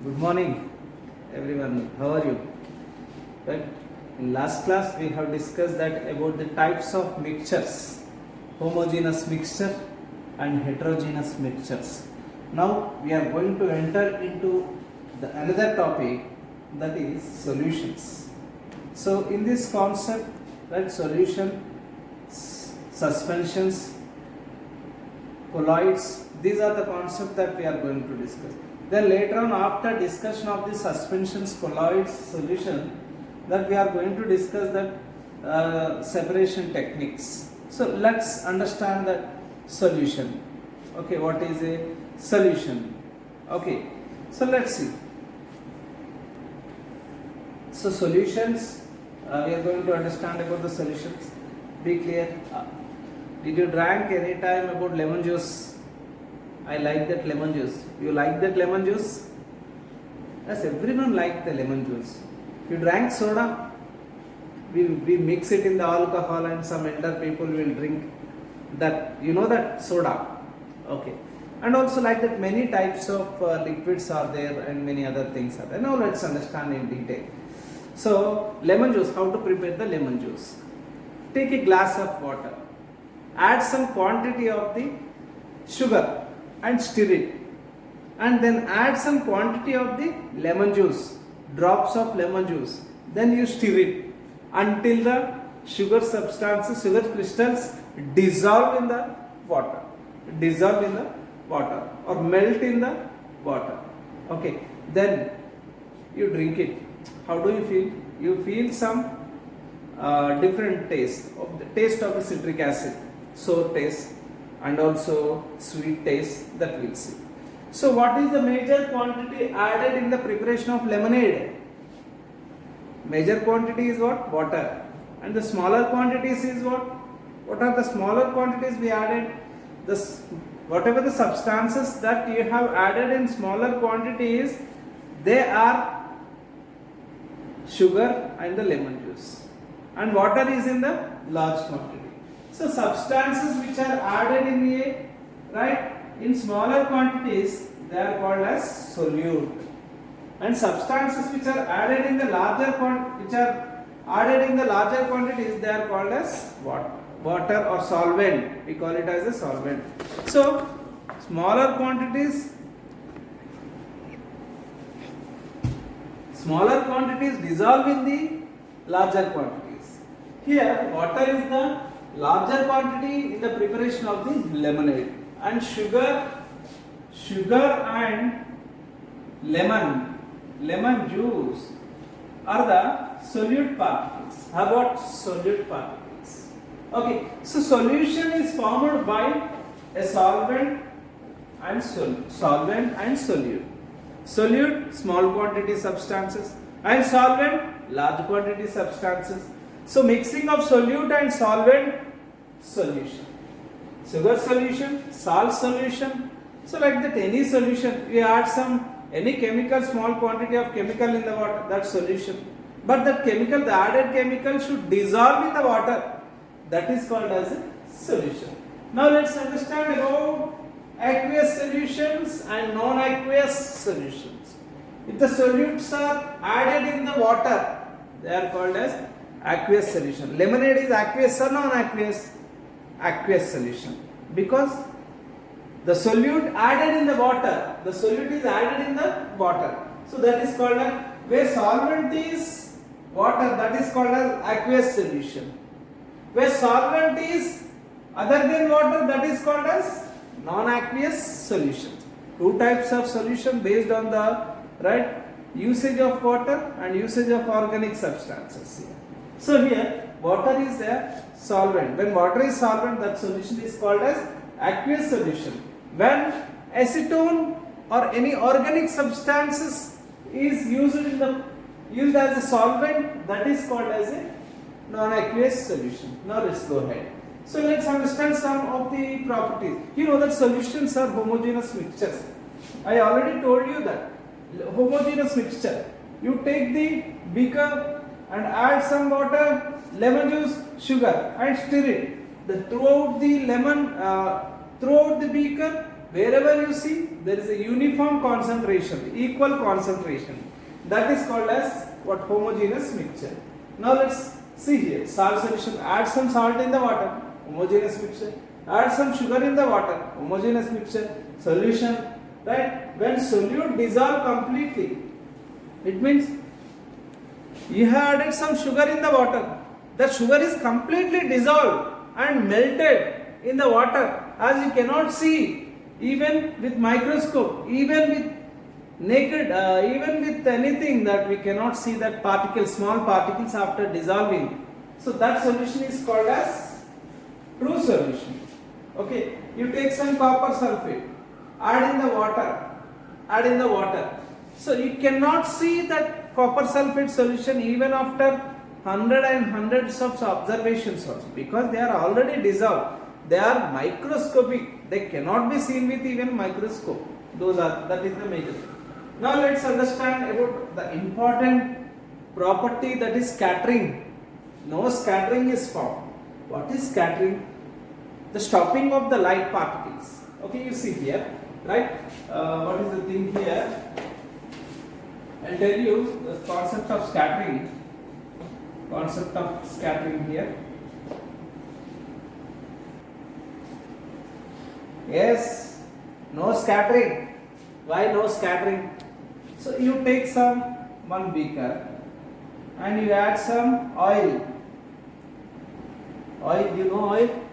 Good morning, everyone. How are you? Right. In last class, we have discussed that about the types of mixtures, homogeneous mixture and heterogeneous mixtures. Now we are going to enter into another topic, that is solutions. So in this concept, right, solution, suspensions, colloids, these are the concepts that we are going to discuss. Then later on, after discussion of the suspensions, colloids, solution, that we are going to discuss that separation techniques. So let's understand that solution. Okay, what is a solution? Okay, so let's see. So solutions, we are going to understand about the solutions. Be clear. Did you drank any time about lemon juice? I like that lemon juice. You like that lemon juice? Yes, everyone likes the lemon juice. You drank soda? We mix it in the alcohol and some elder people will drink that. You know that soda? Okay. And also like that many types of liquids are there and many other things are there. Now let's understand in detail. So lemon juice, how to prepare the lemon juice? Take a glass of water. Add some quantity of the sugar and stir it, and then add some quantity of the lemon juice, drops of lemon juice, then you stir it until the sugar substances, sugar crystals dissolve in the water, or melt in the water. Okay, then you drink it. How do you feel? You feel some different taste of the citric acid, sour taste and also sweet taste, that we'll see. So what is the major quantity added in the preparation of lemonade? Major quantity is what? Water. And the smaller quantities is what? What are the smaller quantities we added? Whatever the substances that you have added in smaller quantities, they are sugar and the lemon juice. And water is in the large quantity. So substances which are added in smaller quantities, they are called as solute, and substances which are added in the larger quantities, they are called as water or solvent. We call it as a solvent. So smaller quantities dissolve in the larger quantities. Here water is the larger quantity in the preparation of the lemonade, and sugar and lemon juice are the solute particles. How about solute particles? Okay, so solution is formed by a solvent and solute. Solute, small quantity substances, and solvent, large quantity substances. So mixing of solute and solvent, solution. Sugar solution, salt solution. So like that, any solution, we add any chemical, small quantity of chemical in the water, that's solution. But that chemical, the added chemical should dissolve in the water. That is called as a solution. Now let's understand about aqueous solutions and non-aqueous solutions. If the solutes are added in the water, they are called as aqueous solution. Lemonade is aqueous or non-aqueous? Aqueous solution, because the solute added in the water, so that is called as, where solvent is water, that is called as aqueous solution. Where solvent is other than water, that is called as non-aqueous solution. Two types of solution based on the usage of water and usage of organic substances here. So here water is a solvent. When water is solvent, that solution is called as aqueous solution. When acetone or any organic substances is used as a solvent, that is called as a non-aqueous solution. Now let's go ahead. So let's understand some of the properties. You know that solutions are homogeneous mixtures. I already told you that homogeneous mixture. You take the beaker and add some water, lemon juice, sugar, and stir it. Throughout the beaker, wherever you see there is a uniform concentration, equal concentration, that is called as what? Homogeneous mixture. Now let's see here, salt solution, add some salt in the water, homogeneous mixture, add some sugar in the water, homogeneous mixture, solution, right? When solute dissolve completely, it means you have added some sugar in the water, the sugar is completely dissolved and melted in the water, as you cannot see even with microscope, even with naked, even with anything, that we cannot see that particles, small particles after dissolving. So that solution is called as true solution. Okay, you take some copper sulfate, add in the water, add in the water. So you cannot see that copper sulfate solution even after hundreds of observations also, because they are already dissolved. They are microscopic. They cannot be seen with even microscope. That is the major. Now let's understand about the important property, that is scattering. No scattering is formed. What is scattering? The stopping of the light particles. Okay, you see here, right? What is the thing here? I'll tell you the concept of scattering. Concept of scattering here. Yes, no scattering. Why no scattering? So you take one beaker and you add some oil. Oil, you know oil?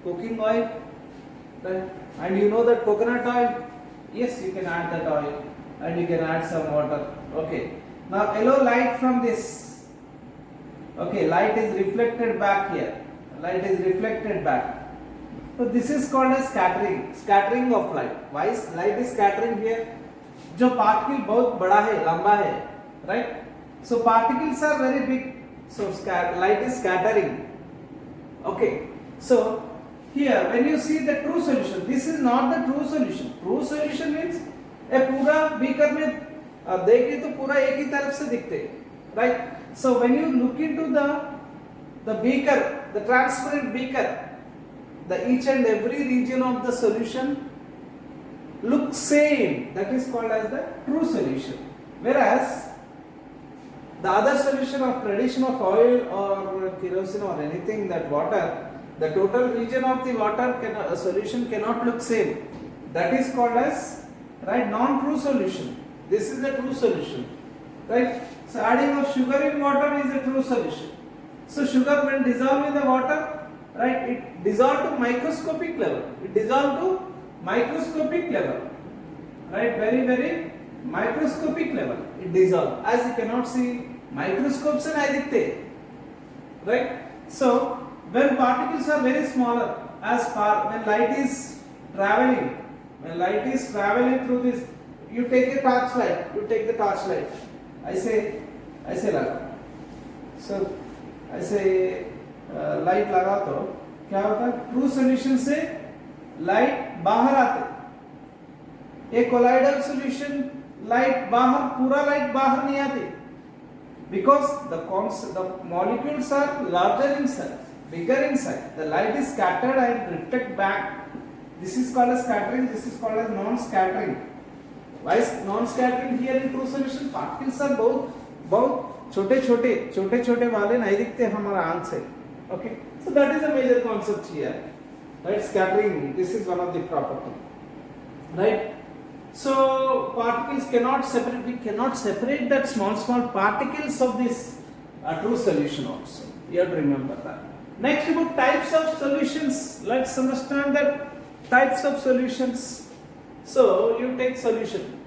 Cooking oil? Right? And you know that coconut oil? Yes, you can add that oil and you can add some water. Okay. Now allow light from this. Okay, light is reflected back here. Light is reflected back. So this is called as scattering. Scattering of light. Why is light is scattering here? जो particle बहुत बड़ा है, लंबा है, right? So particles are very big. So light is scattering. Okay. So here when you see the true solution, this is not the true solution. True solution means a पूरा beaker में देखे तो पूरा एक ही तरफ से दिखते, right? So when you look into the beaker, the transparent beaker, the each and every region of the solution looks same. That is called as the true solution. Whereas the other solution of tradition of oil or kerosene or anything, that water, the total region of the water solution cannot look same. That is called as, right, non-true solution. This is the true solution, right? So adding of sugar in water is a true solution. So sugar when dissolved in the water, right, it dissolved to microscopic level. It dissolved to microscopic level, right? Very microscopic level. It dissolved. As you cannot see, microscopes se nahi dikhte, right? So when particles are very smaller, when light is traveling, through this, you take a torchlight. You take the torchlight. I say लगा. So I say light लगा तो क्या होता है? True solution से light बाहर आते. एक कोलाइडल सॉल्यूशन लाइट बाहर, पूरा लाइट बाहर नहीं आती, because the molecules are larger in size, bigger in size. The light is scattered and reflect back. This is called as scattering. This is called as non-scattering. Why is non-scattering here in true solution? Particles are बहुत छोटे वाले नहीं दिखते हमारा आंख से. Okay, so that is a major concept here, right? Scattering, this is one of the property, right? So particles cannot separate. We cannot separate that small particles of this true solution also. You have to remember that. Next, about types of solutions. Let's understand that types of solutions. So you take solution.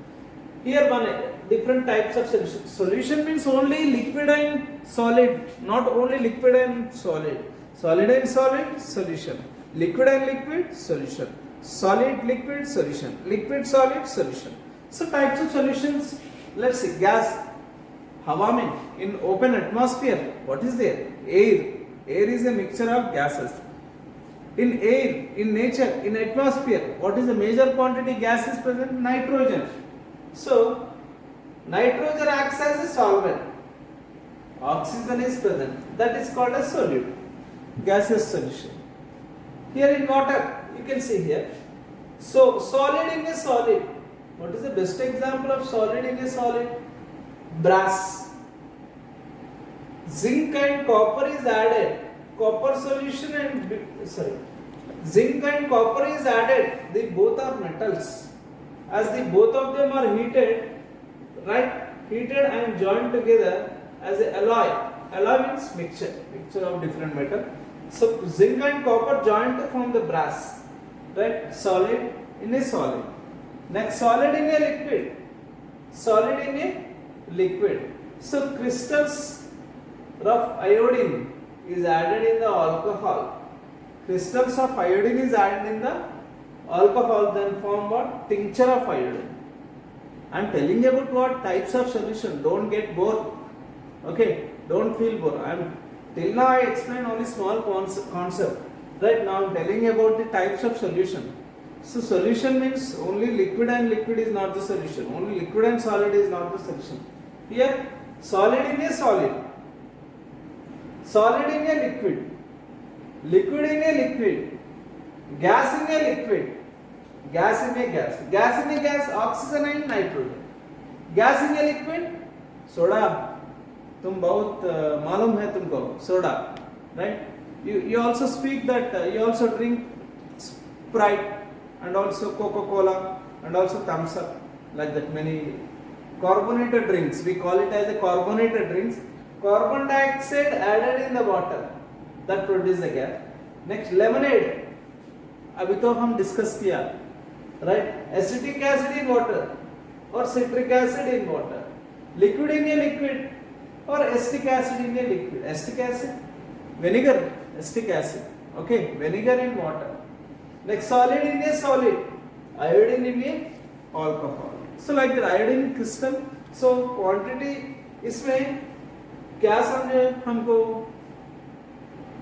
Here one different types of solution. Solution means only liquid and solid, not only liquid and solid. Solid and solid, solution. Liquid and liquid, solution. Solid, liquid, solution. Liquid, solid, solution. So types of solutions. Let's see. Gas, हवा में, in open atmosphere, what is there? Air. Air is a mixture of gases. In air, in nature, in atmosphere, what is the major quantity gas is present? Nitrogen. So nitrogen acts as a solvent. Oxygen is present. That is called as solute. Gaseous solution. Here in water, you can see here. So solid in a solid. What is the best example of solid in a solid? Brass. Zinc and copper is added. Copper solution and zinc and copper is added. They both are metals. As the both of them are heated, right? Heated and joined together as a alloy. Alloy means mixture of different metal. So zinc and copper joined to form the brass, right? Solid in a solid. Next, solid in a liquid. Solid in a liquid. So crystals of iodine is added in the alcohol. Crystals of iodine is added in the alcohol, then form what? Tincture of iodine. I am telling about what types of solution. Don't get bored. Okay, don't feel bored. Till now I explained only small concept. Right now I am telling about the types of solution. So solution means only liquid and liquid is not the solution. Only liquid and solid is not the solution. Here, solid in a solid. Solid in a liquid. Liquid in a liquid. Gas in a liquid. Gas in a gas. Gas in a gas, oxygen and nitrogen. Gas in a liquid, soda. तुम बहुत मालूम है तुमको soda, right? You also speak that you also drink Sprite and also Coca-Cola and also Thumbs Up, like that many carbonated drinks. We call it as a carbonated drinks. Carbon dioxide added in the water that produce the gas. Next, lemonade. अभी तो हम discuss किया, right? Acetic acid in water or citric acid in water. Liquid in a liquid or acetic acid in a liquid. Acetic acid, vinegar, acetic acid. Okay, vinegar in water. Next, solid in a solid. Iodine in a alcohol. So like that, iodine crystal. So quantity इसमें क्या समझे हमको?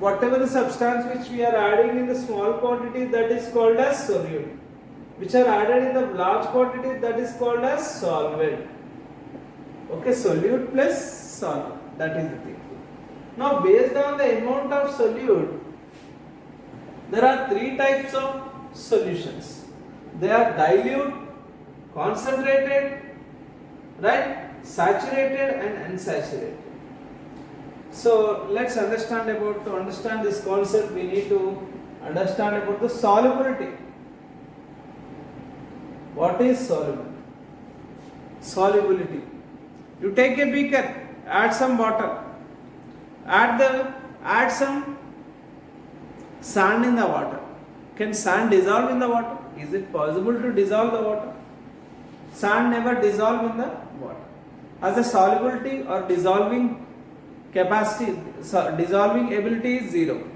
Whatever the substance which we are adding in the small quantity, that is called as solute. Which are added in the large quantity, that is called as solvent. Okay, solute plus solid, that is the thing. Now based on the amount of solute, there are three types of solutions. They are dilute, concentrated, right, saturated and unsaturated. So let's understand about, to understand this concept we need to understand about the solubility. What is solubility? Solubility. You take a beaker, add some water, add some sand in the water. Can sand dissolve in the water? Is it possible to dissolve the water? Sand never dissolve in the water. As the solubility or dissolving capacity, dissolving ability is 0.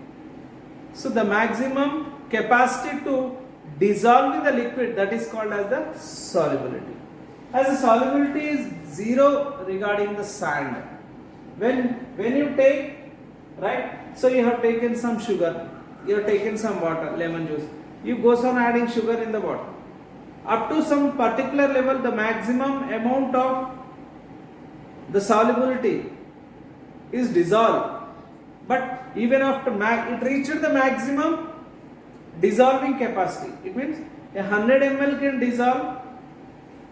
So the maximum capacity to dissolve in the liquid, that is called as the solubility. As the solubility is 0 regarding the sand. When you take, right, so you have taken some sugar, you have taken some water, lemon juice, you goes on adding sugar in the water. Up to some particular level, the maximum amount of the solubility is dissolved. But even after it reached the maximum dissolving capacity. It means 100 ml can dissolve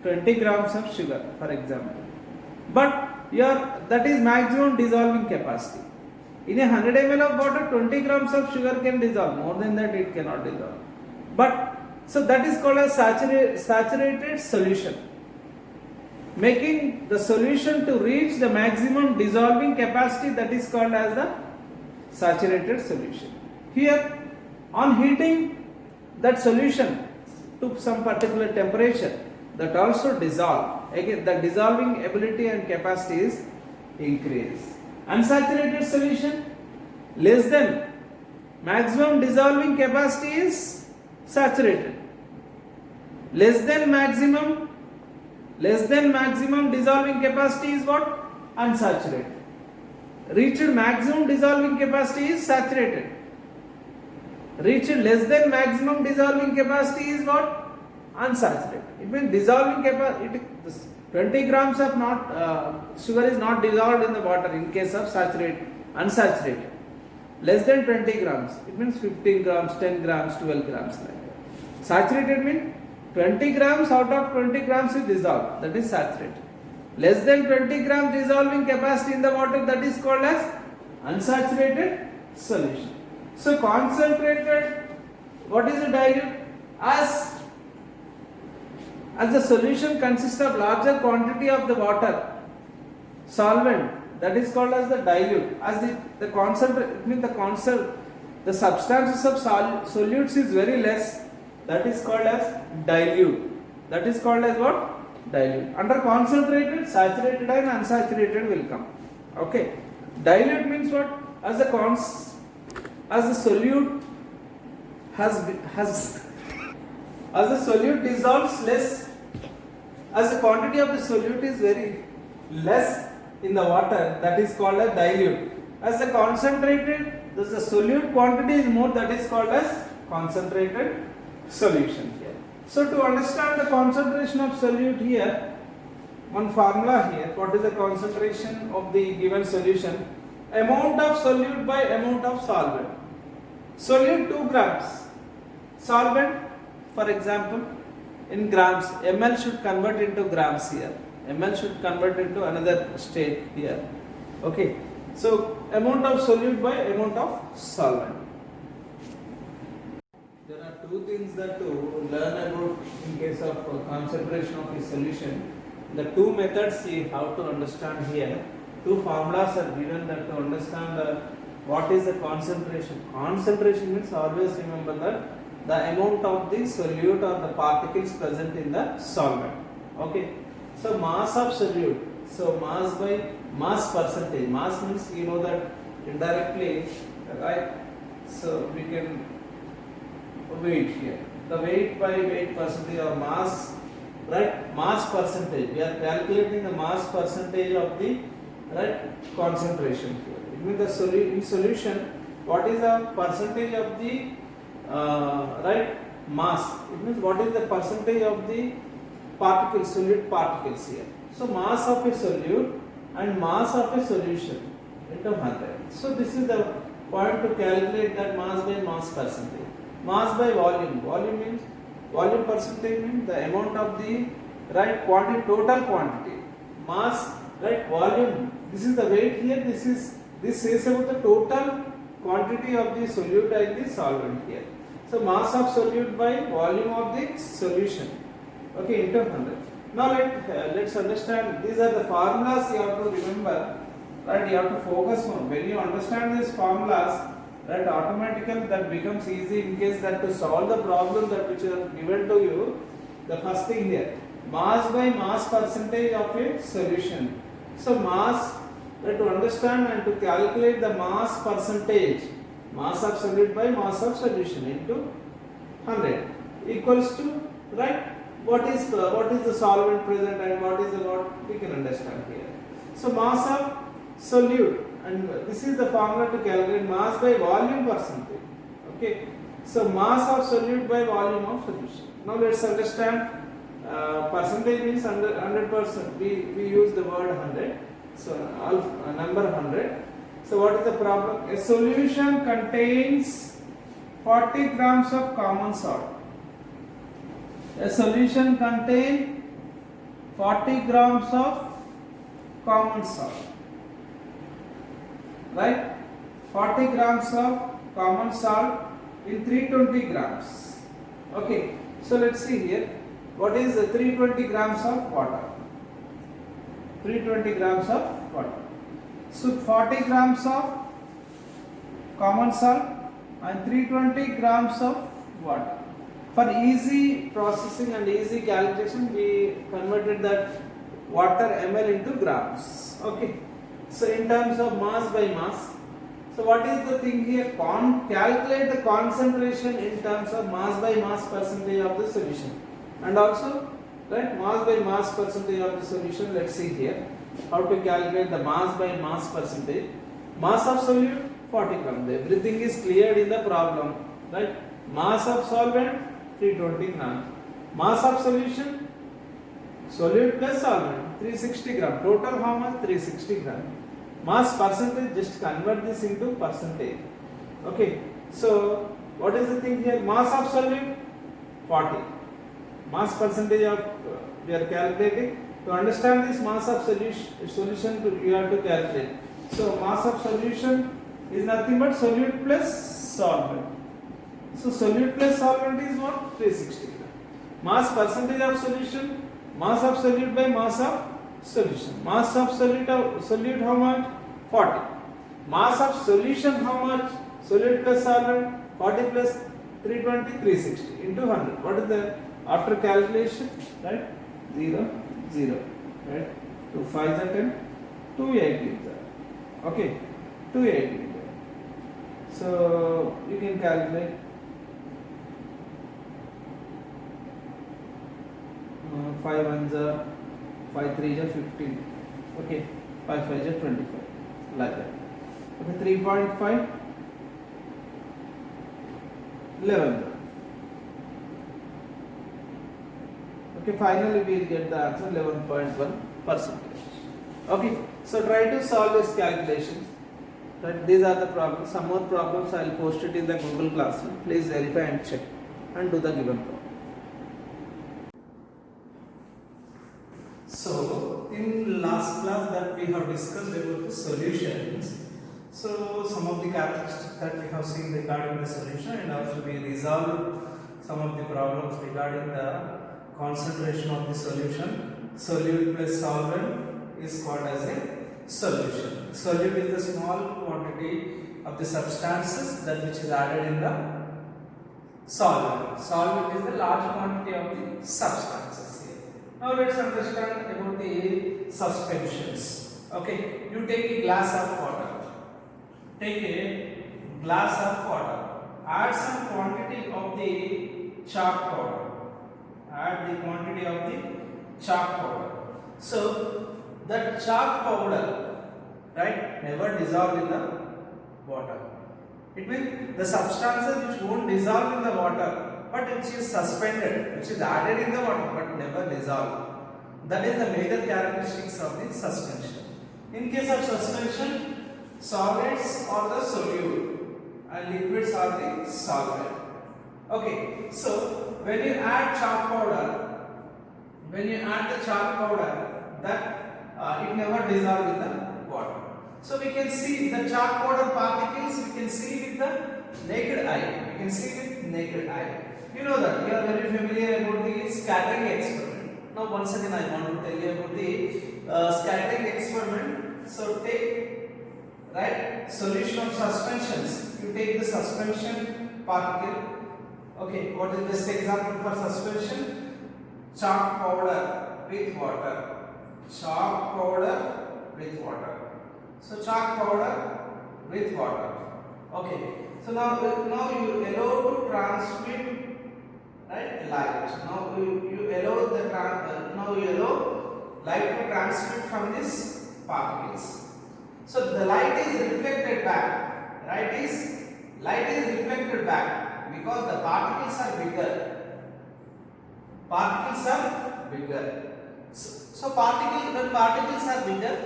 20 grams of sugar, for example. But that is maximum dissolving capacity. In 100 ml of water, 20 grams of sugar can dissolve. More than that, it cannot dissolve. But so that is called a saturated solution. Making the solution to reach the maximum dissolving capacity, that is called as the saturated solution. Here, on heating that solution to some particular temperature, that also dissolve. Again, the dissolving ability and capacity is increased. Unsaturated solution, less than maximum dissolving capacity is saturated. Less than maximum dissolving capacity is what? Unsaturated. Reached maximum dissolving capacity is saturated. Reached less than maximum dissolving capacity is what? Unsaturated. It means dissolving capacity, 20 grams of sugar is not dissolved in the water in case of unsaturated. Less than 20 grams, it means 15 grams, 10 grams, 12 grams like that. Saturated means 20 grams out of 20 grams is dissolved, that is saturated. Less than 20 grams dissolving capacity in the water, that is called as unsaturated solution. So concentrated, what is the dilute? As the solution consists of larger quantity of the water solvent, that is called as the dilute. As the concentrate, it means the substances of solutes is very less, that is called as dilute. That is called as what? Dilute. Under concentrated, saturated and unsaturated will come. Okay. Dilute means what? As the solute as the solute dissolves less, as the quantity of the solute is very less in the water, that is called as dilute. As the concentrated, the solute quantity is more, that is called as concentrated solution here. So to understand the concentration of solute here, one formula here, what is the concentration of the given solution? Amount of solute by amount of solvent. Solute 2 grams, solvent for example in grams, ml should convert into grams here. ml should convert into another state here. Okay, so amount of solute by amount of solvent. There are two things that to learn about in case of concentration of a solution. The two methods you have to understand here. Two formulas are given that to understand what is the concentration. Concentration means always remember that the amount of the solute or the particles present in the solvent. Okay. So mass of solute. So mass by mass percentage. Mass means you know that indirectly, right? So we can weight here. The weight by weight percentage or mass, right? Mass percentage. We are calculating the mass percentage of the right concentration here. It means the in solution, what is the percentage of the right mass? It means what is the percentage of the particles, solute particles here. So mass of a solute and mass of a solution into 100. So this is the point to calculate that mass by mass percentage. Mass by volume. Volume means volume percentage means the amount of the right quantity, total quantity. Mass, right, volume. This is the weight here. This says about the total quantity of the solute and the solvent here. So mass of solute by volume of the solution. Okay, into 100. Now let's understand. These are the formulas you have to remember. Right, you have to focus on. When you understand these formulas, right, automatically that becomes easy in case that to solve the problem that which are given to you. The first thing here, mass by mass percentage of a solution. So mass, right, to understand and to calculate the mass percentage, mass of solute by mass of solution into 100 equals to, right, what is the solvent present and what we can understand here. So mass of solute, and this is the formula to calculate mass by volume percentage. Okay, so mass of solute by volume of solution. Now let's understand percentage means 100%. We use the word 100. So number 100. So what is the problem? A solution contains 40 grams of common salt. A solution contains 40 grams of common salt. Right? 40 grams of common salt in 320 grams. Okay. So let's see here. What is the 320 grams of water? 320 grams of water. So 40 grams of common salt and 320 grams of water. For easy processing and easy calculation, we converted that water ml into grams. Okay. So in terms of mass by mass, so what is the thing here? Calculate the concentration in terms of mass by mass percentage of the solution, and also, right, mass by mass percentage of the solution. Let's see here how to calculate the mass by mass percentage. Mass of solute 40 grams. Everything is cleared in the problem, right? Mass of solvent 320 grams. Mass of solution, solute plus solvent 360 grams. Total how much? 360 grams. Mass percentage, just convert this into percentage. Okay, so what is the thing here? Mass of solute 40. Mass percentage of we are calculating. To understand this mass of solution you have to calculate. So mass of solution is nothing but solute plus solvent. So solute plus solvent is what? 360. Mass percentage of solution, mass of solute by mass of solution. Mass of solute how much? 40. Mass of solution how much? Solute plus solvent 40 plus 320, 360 into 100. What is that? After calculation, right? 0, 0, right? 2 5 are 10, 280. Okay, 280. So you can calculate 5 1s are 5 3s are 15. Okay, 5 5s are 25. Like that. Okay, 3.5, 11. Okay, finally we will get the answer 11.1%. Okay, so try to solve this calculation. Right, these are the problems. Some more problems I will post it in the Google Classroom. Please verify and check and do the given problem. So in last class that we have discussed about the solutions. So some of the characteristics that we have seen regarding the solution, and also we resolved some of the problems regarding the concentration of the solution. Solute plus solvent is called as a solution. Solute is the small quantity of the substances that which is added in the solvent. Solvent is the large quantity of the substances here. Now let's understand about the suspensions. Okay, you take a glass of water. Take a glass of water. Add some quantity of the chalk powder. Add the quantity of the chalk powder. So that chalk powder, right, never dissolve in the water. It means the substances which won't dissolve in the water, but which is suspended, which is added in the water, but never dissolve. That is the major characteristics of the suspension. In case of suspension, solids are the solute and liquids are the solvent. Okay, so when you add chalk powder, when you add the chalk powder, that it never dissolves in the water. So we can see the chalk powder particles, we can see with the naked eye. We can see with naked eye. You know that, you are very familiar about the scattering experiment. Now once again I want to tell you about the scattering experiment. So take, right, solution of suspensions. You take the suspension particle. Okay, what is the best example for suspension? Chalk powder with water. Chalk powder with water. So chalk powder with water. Okay. So now you allow to transmit, right, light. Now you allow the light to transmit from these particles. So the light is reflected back. Light is reflected back. Because the particles are bigger. Particles are bigger. So when particles are bigger,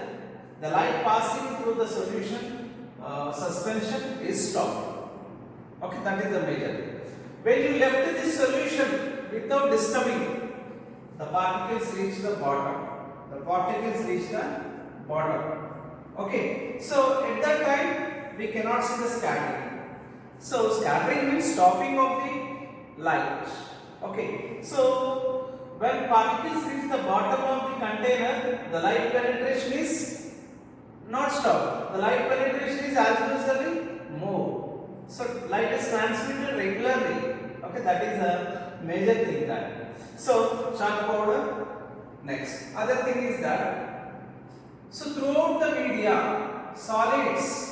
the light passing through the solution suspension is stopped. Okay, that is the major. When you left this solution without disturbing, the particles reach the bottom. The particles reach the bottom. Okay, so at that time we cannot see the scattering. So scattering means stopping of the light. Okay, so when particles reach the bottom of the container, the light penetration is not stopped. The light penetration is as usually more. So light is transmitted regularly. Okay, that is a major thing that. So chalk powder. Next, other thing is that, so throughout the media, solids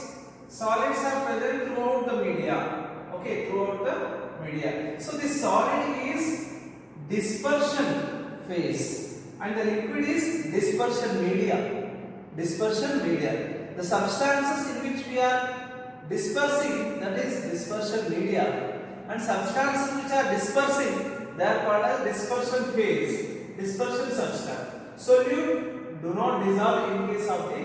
are present throughout the media. Okay, throughout the media. So the solid is dispersion phase and the liquid is dispersion media. Dispersion media. The substances in which we are dispersing, that is dispersion media, and substances which are dispersing, they are called as dispersion phase. Dispersion substance. Solute do not dissolve in case of the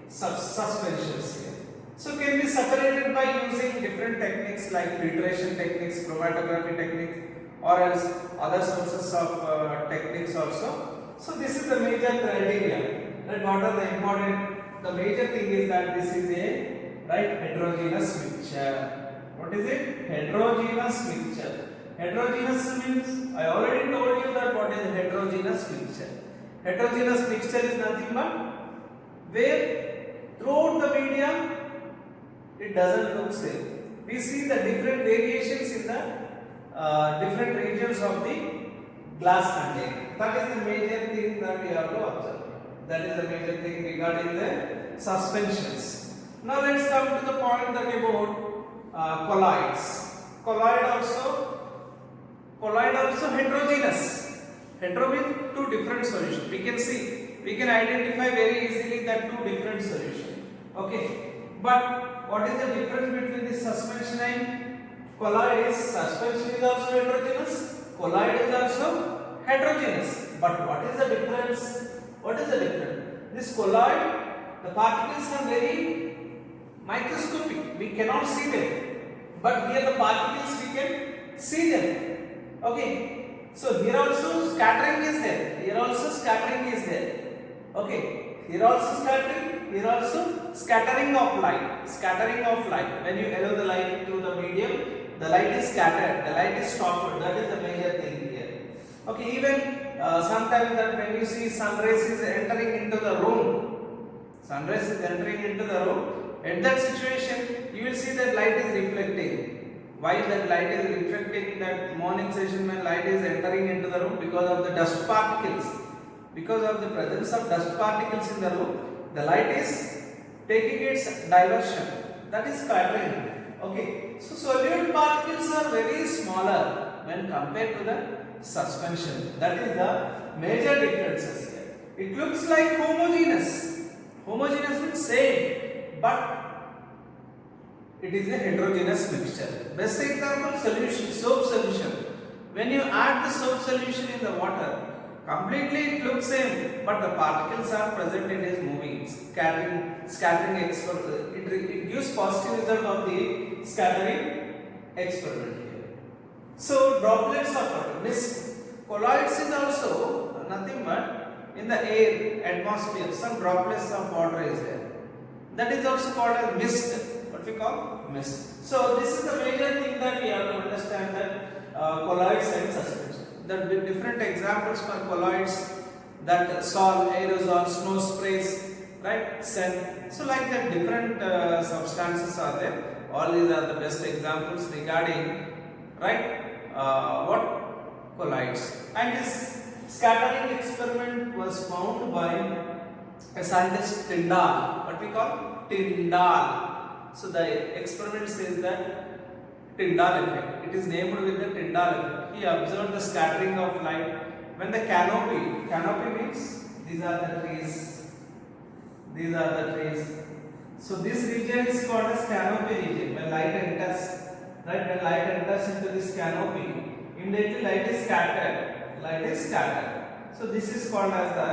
suspensions here. So can be separated by using different techniques like filtration techniques, chromatography techniques, or else other sources of techniques also. So this is the major criteria. Right? What are the important? The major thing is that this is a heterogeneous mixture. What is it? Heterogeneous mixture. Heterogeneous means I already told you that what is a heterogeneous mixture. Heterogeneous mixture is nothing but where throughout the medium it doesn't look same. We see the different variations in the different regions of the glass container. That is the major thing that we have to observe. That is the major thing regarding the suspensions. Now let's come to the point that about colloids. Colloid also heterogeneous. Hetero means two different solutions. We can identify very easily that two different solutions. Okay. But what is the difference between the suspension and colloid? Is suspension is also heterogeneous, colloid is also heterogeneous. But what is the difference? What is the difference? This colloid, the particles are very microscopic. We cannot see them. But here the particles we can see them. Okay. So here also scattering is there. Here also scattering is there. Okay. Here also scattering. Here also scattering of light. Scattering of light. When you allow the light to the medium, the light is scattered. The light is stopped. That is the major thing here. Okay. Even sometimes that when you see sun rays is entering into the room, sun rays is entering into the room. At that situation, you will see that light is reflecting. Why that light is reflecting? That morning session when light is entering into the room, because of the dust particles. Because of the presence of dust particles in the room, the light is taking its diversion. That is scattering. Okay. So solute particles are very smaller when compared to the suspension. That is the major differences here. It looks like homogeneous. Homogeneous means same, but it is a heterogeneous mixture. Best example, solution, soap solution. When you add the soap solution in the water, completely it looks same, but the particles are present, it is moving, scattering it gives positive result of the scattering experiment here. So droplets of water, mist. Colloids is also nothing but in the air, atmosphere, some droplets of water is there. That is also called as mist. What we call mist. So this is the major thing that we have to understand, that colloids and suspension. There will be different examples for colloids, that salt, aerosol, snow sprays, right? Scent. So like that different substances are there. All these are the best examples regarding, right? What? Colloids. And this scattering experiment was found by a scientist Tyndall. What we call? Tyndall. So the experiment says that Tyndall effect. It is named with the Tyndall effect. He observed the scattering of light when the canopy means these are the trees. These are the trees. So this region is called as canopy region. When light enters, right? When light enters into this canopy, immediately light is scattered. Light is scattered. So this is called as the,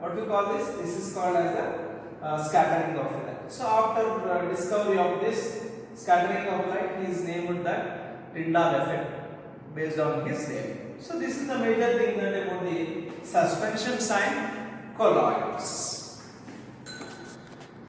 what we call this? This is called as the scattering of light. So after discovery of this scattering of light, he is named the Tyndall effect based on his name. So this is the major thing that about the suspension sign colloids.